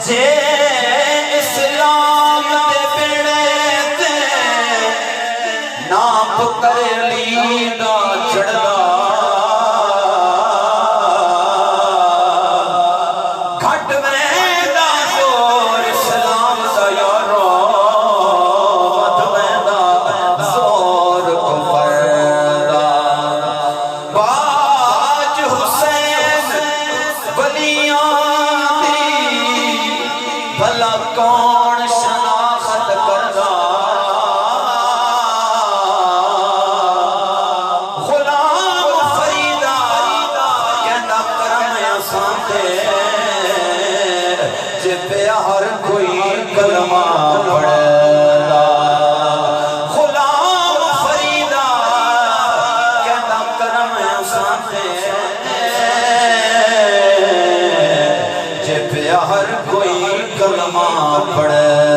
جے اسلام دے بیڑے تے ناپ کر علی دا چڑھدا گھٹ ویندا زور اسلام دا یارو ود ویندا زور کفر دا باج حسین ولیاں بھلا کون شناخت کرنا غلام فریدہ کہنا کرم احسان دے جے پہ ہر کوئی کلمہ پڑھدا غلام فریدہ کہنا کرم احسان دے جے پہ ہر کوئی کلمہ پڑھے